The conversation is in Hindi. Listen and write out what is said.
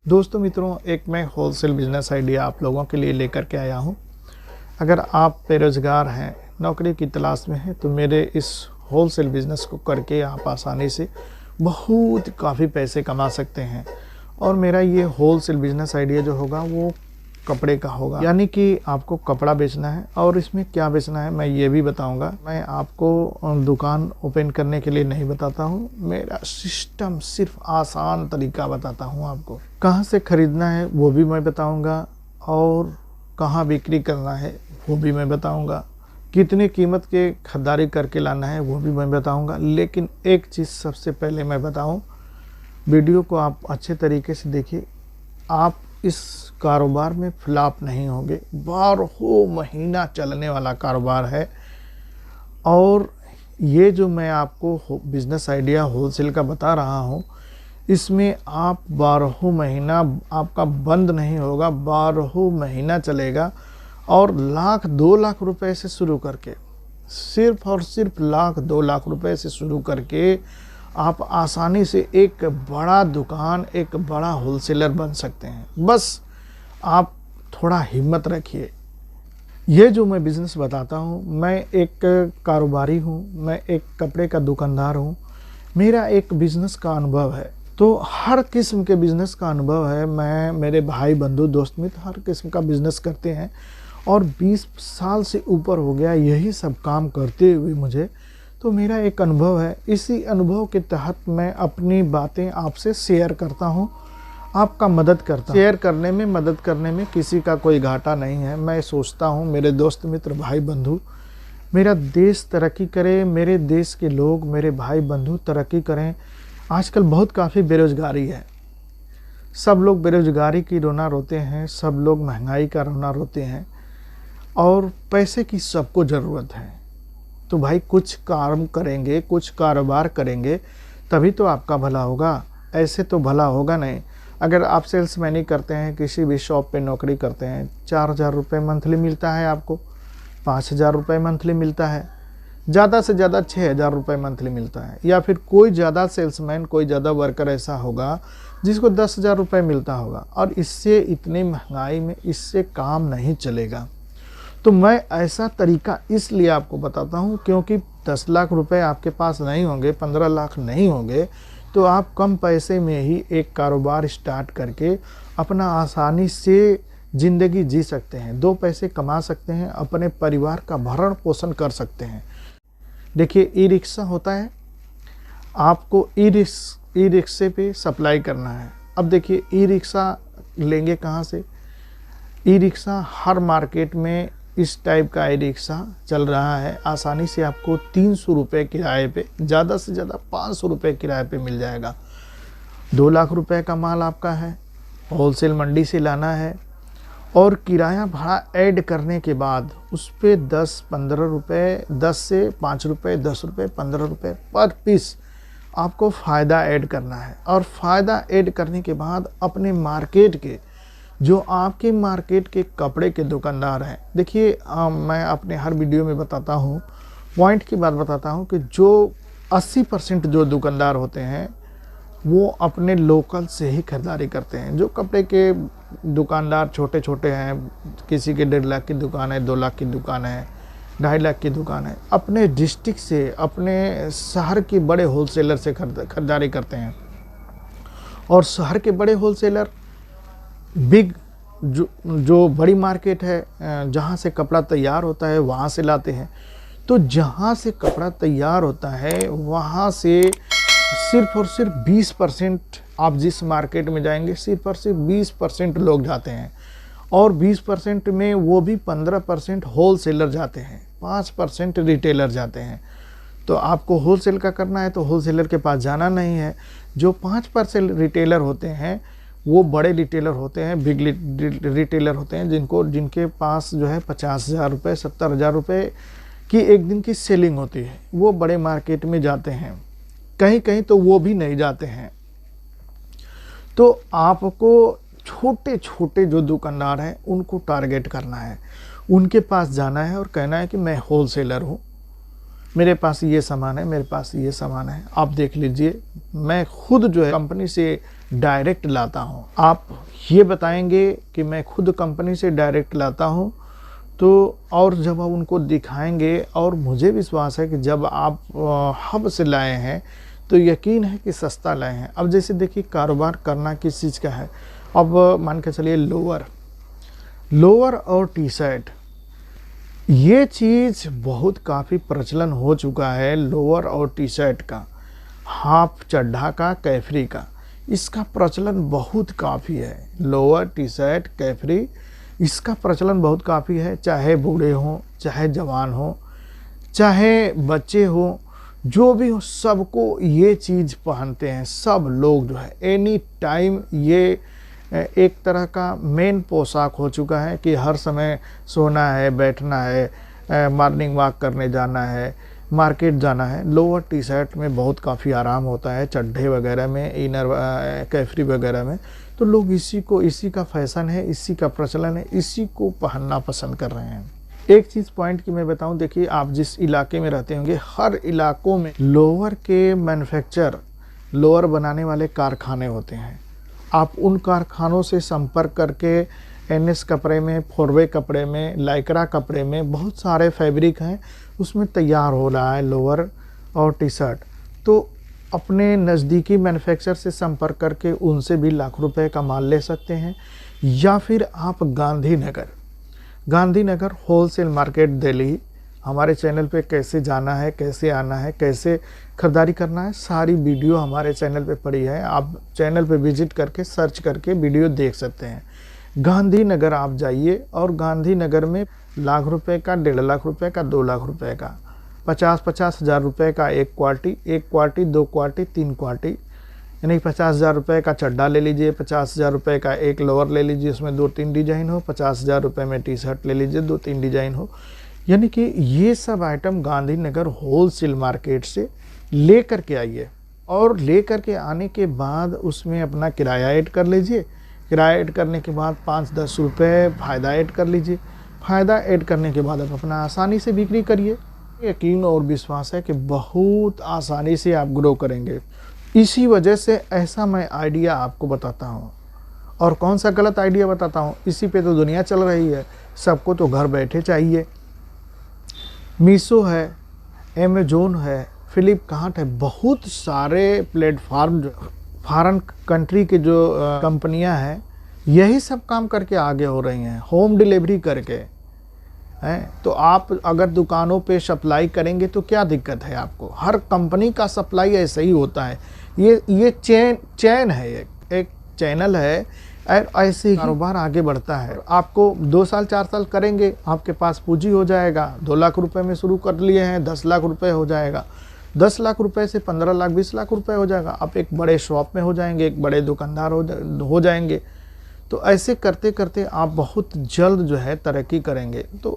दोस्तों मित्रों, एक मैं होलसेल बिजनेस आइडिया आप लोगों के लिए लेकर के आया हूं। अगर आप बेरोज़गार हैं, नौकरी की तलाश में हैं, तो मेरे इस होलसेल बिज़नेस को करके आप आसानी से बहुत काफ़ी पैसे कमा सकते हैं। और मेरा ये होलसेल बिजनेस आइडिया जो होगा वो कपड़े का होगा, यानी कि आपको कपड़ा बेचना है। और इसमें क्या बेचना है मैं ये भी बताऊंगा। मैं आपको दुकान ओपन करने के लिए नहीं बताता हूँ, मेरा सिस्टम सिर्फ आसान तरीका बताता हूँ। आपको कहाँ से खरीदना है वो भी मैं बताऊंगा, और कहाँ बिक्री करना है वो भी मैं बताऊंगा, कितनी कीमत के खरीदारी करके लाना है वो भी मैं बताऊंगा। लेकिन एक चीज़ सबसे पहले मैं बताऊं, वीडियो को आप अच्छे तरीके से देखिए। आप इस कारोबार में फ्लॉप नहीं होंगे। 12 महीना चलने वाला कारोबार है। और ये जो मैं आपको बिजनेस आइडिया होलसेल का बता रहा हूँ, इसमें आप 12 महीना आपका बंद नहीं होगा, 12 महीना चलेगा। और लाख 2 लाख रुपए से शुरू करके, सिर्फ और सिर्फ लाख 2 लाख रुपए से शुरू करके आप आसानी से एक बड़ा दुकान, एक बड़ा होलसेलर बन सकते हैं। बस आप थोड़ा हिम्मत रखिए। ये जो मैं बिज़नेस बताता हूँ, मैं एक कारोबारी हूँ, मैं एक कपड़े का दुकानदार हूँ। मेरा एक बिज़नेस का अनुभव है, तो हर किस्म के बिज़नेस का अनुभव है। मैं, मेरे भाई बंधु दोस्त मित्र हर किस्म का बिज़नेस करते हैं, और 20 साल से ऊपर हो गया यही सब काम करते हुए मुझे। तो मेरा एक अनुभव है, इसी अनुभव के तहत मैं अपनी बातें आपसे शेयर करता हूँ, आपका मदद करता हूँ। शेयर करने में, मदद करने में किसी का कोई घाटा नहीं है। मैं सोचता हूँ मेरे दोस्त मित्र भाई बंधु, मेरा देश तरक्की करे, मेरे देश के लोग, मेरे भाई बंधु तरक्की करें। आजकल बहुत काफ़ी बेरोज़गारी है, सब लोग बेरोज़गारी की रोना रोते हैं, सब लोग महंगाई का रोना रोते हैं, और पैसे की सबको ज़रूरत है। तो भाई कुछ काम करेंगे, कुछ कारोबार करेंगे, तभी तो आपका भला होगा। ऐसे तो भला होगा नहीं। अगर आप सेल्समैनी करते हैं, किसी भी शॉप पे नौकरी करते हैं, 4,000 रुपये मंथली मिलता है आपको, 5,000 रुपये मंथली मिलता है, ज़्यादा से ज़्यादा 6,000 रुपये मंथली मिलता है। या फिर कोई ज़्यादा सेल्समैन, कोई ज़्यादा वर्कर ऐसा होगा जिसको 10,000 रुपये मिलता होगा। और इससे, इतनी महंगाई में इससे काम नहीं चलेगा। तो मैं ऐसा तरीका इसलिए आपको बताता हूँ क्योंकि 10 लाख रुपए आपके पास नहीं होंगे, 15 लाख नहीं होंगे, तो आप कम पैसे में ही एक कारोबार स्टार्ट करके अपना आसानी से ज़िंदगी जी सकते हैं, 2 पैसे कमा सकते हैं, अपने परिवार का भरण पोषण कर सकते हैं। देखिए, ई रिक्शा होता है, आपको ई रिक्शे पे सप्लाई करना है। अब देखिए, ई रिक्शा लेंगे कहाँ से? ई रिक्शा हर मार्केट में इस टाइप का ई रिक्शा चल रहा है। आसानी से आपको 300 रुपये किराए पे, ज़्यादा से ज़्यादा 500 रुपये किराए पे मिल जाएगा। 2 लाख रुपए का माल आपका है, होलसेल मंडी से लाना है, और किराया भाड़ा ऐड करने के बाद उस पर 10-15 रुपये, 10 से 5 रुपये, 10 रुपये, 15 रुपये पर पीस आपको फ़ायदा ऐड करना है। और फ़ायदा ऐड करने के बाद अपने मार्केट के, जो आपके मार्केट के कपड़े के दुकानदार हैं, देखिए मैं अपने हर वीडियो में बताता हूँ, पॉइंट की बात बताता हूँ कि जो 80% जो दुकानदार होते हैं वो अपने लोकल से ही खरीदारी करते हैं। जो कपड़े के दुकानदार छोटे छोटे हैं, किसी के 1.5 लाख की दुकान है, 2 लाख की दुकान है, 2.5 लाख की दुकान है, अपने डिस्ट्रिक्ट से, अपने शहर के बड़े होलसेलर से खरीदारी करते हैं। और शहर के बड़े होलसेलर बिग, जो बड़ी मार्केट है, जहाँ से कपड़ा तैयार होता है वहाँ से लाते हैं। तो जहाँ से कपड़ा तैयार होता है वहाँ से सिर्फ और सिर्फ 20%, आप जिस मार्केट में जाएंगे सिर्फ और सिर्फ 20% लोग जाते हैं। और 20% में वो भी 15% होलसेलर जाते हैं, 5% रिटेलर जाते हैं। तो आपको होलसेल का करना है तो होलसेलर के पास जाना नहीं है। जो 5% रिटेलर होते हैं वो बड़े रिटेलर होते हैं, बिग रिटेलर होते हैं, जिनके पास जो है 50,000 रुपये, 70,000 रुपये की एक दिन की सेलिंग होती है। वो बड़े मार्केट में जाते हैं, कहीं कहीं तो वो भी नहीं जाते हैं। तो आपको छोटे छोटे जो दुकानदार हैं उनको टारगेट करना है, उनके पास जाना है और कहना है कि मैं होलसेलर हूँ, मेरे पास ये सामान है, मेरे पास ये सामान है, आप देख लीजिए। मैं खुद जो है कंपनी से डायरेक्ट लाता हूँ। आप ये बताएंगे कि मैं खुद कंपनी से डायरेक्ट लाता हूँ, तो और जब आप उनको दिखाएंगे, और मुझे विश्वास है कि जब आप हब से लाए हैं तो यकीन है कि सस्ता लाए हैं। अब जैसे देखिए कारोबार करना किस चीज़ का है। अब मान के चलिए लोअर और टी शर्ट, ये चीज़ बहुत काफ़ी प्रचलन हो चुका है। लोअर और टी शर्ट का, हाफ चड्ढा का, कैफरी का, इसका प्रचलन बहुत काफ़ी है। लोअर, टी शर्ट, कैफरी, इसका प्रचलन बहुत काफ़ी है। चाहे बूढ़े हों, चाहे जवान हों, चाहे बच्चे हों, जो भी हो, सबको ये चीज़ पहनते हैं। सब लोग जो है एनी टाइम ये एक तरह का मेन पोशाक हो चुका है कि हर समय सोना है, बैठना है, मॉर्निंग वॉक करने जाना है, मार्केट जाना है। लोअर टी शर्ट में बहुत काफ़ी आराम होता है, चड्ढे वगैरह में, इनर कैफरी वगैरह में। तो लोग इसी का फैशन है, इसी का प्रचलन है, इसी को पहनना पसंद कर रहे हैं। एक चीज़ पॉइंट की मैं बताऊं, देखिए आप जिस इलाके में रहते होंगे, हर इलाकों में लोअर के मैन्युफैक्चर, लोअर बनाने वाले कारखाने होते हैं। आप उन कारखानों से संपर्क करके एनएस कपड़े में, फोरवे कपड़े में, लाइक्रा कपड़े में बहुत सारे फैब्रिक हैं, उसमें तैयार हो रहा है लोअर और टी शर्ट। तो अपने नज़दीकी मैन्युफैक्चर से संपर्क करके उनसे भी लाख रुपए का माल ले सकते हैं। या फिर आप गांधीनगर होलसेल मार्केट दिल्ली, हमारे चैनल पे कैसे जाना है, कैसे आना है, कैसे ख़रीदारी करना है, सारी वीडियो हमारे चैनल पे पड़ी है। आप चैनल पे विजिट करके सर्च करके वीडियो देख सकते हैं। गांधीनगर आप जाइए, और गांधीनगर में लाख रुपए का, 1.5 लाख रुपए का, 2 लाख रुपए का, 50-50 हज़ार रुपये का एक क्वार्टी, 2 क्वार्टी, 3 क्वार्टी, यानी 50,000 रुपये का चड्डा ले लीजिए, 50,000 रुपये का एक लोअर ले लीजिए, उसमें 2-3 डिजाइन हो, 50,000 रुपये में टी शर्ट ले लीजिए, 2-3 डिजाइन हो। यानी कि ये सब आइटम गांधीनगर होलसेल मार्केट से ले कर के आइए, और ले कर के आने के बाद उसमें अपना किराया ऐड कर लीजिए। किराया ऐड करने के बाद 5-10 रुपये फ़ायदा ऐड कर लीजिए। फ़ायदा ऐड करने के बाद आप अपना आसानी से बिक्री करिए। यकीन और विश्वास है कि बहुत आसानी से आप ग्रो करेंगे। इसी वजह से ऐसा मैं आइडिया आपको बताता हूँ। और कौन सा गलत आइडिया बताता हूँ, इसी पे तो दुनिया चल रही है। सबको तो घर बैठे चाहिए। मीशो है, अमेजोन है, फ्लिपकार्ट है, बहुत सारे प्लेटफार्म, फॉरेन कंट्री के जो कंपनियां हैं, यही सब काम करके आगे हो रही हैं, होम डिलीवरी करके हैं। तो आप अगर दुकानों पे सप्लाई करेंगे तो क्या दिक्कत है आपको? हर कंपनी का सप्लाई ऐसे ही होता है। ये चैन है, एक चैनल है, और ऐसे ही कारोबार आगे बढ़ता है। आपको 2 साल 4 साल करेंगे, आपके पास पूंजी हो जाएगा। 2 लाख रुपए में शुरू कर लिए हैं, 10 लाख रुपए हो जाएगा। 10 लाख रुपए से 15 लाख, 20 लाख रुपए हो जाएगा। आप एक बड़े शॉप में हो जाएंगे, एक बड़े दुकानदार हो जाएंगे। तो ऐसे करते करते आप बहुत जल्द जो है तरक्की करेंगे। तो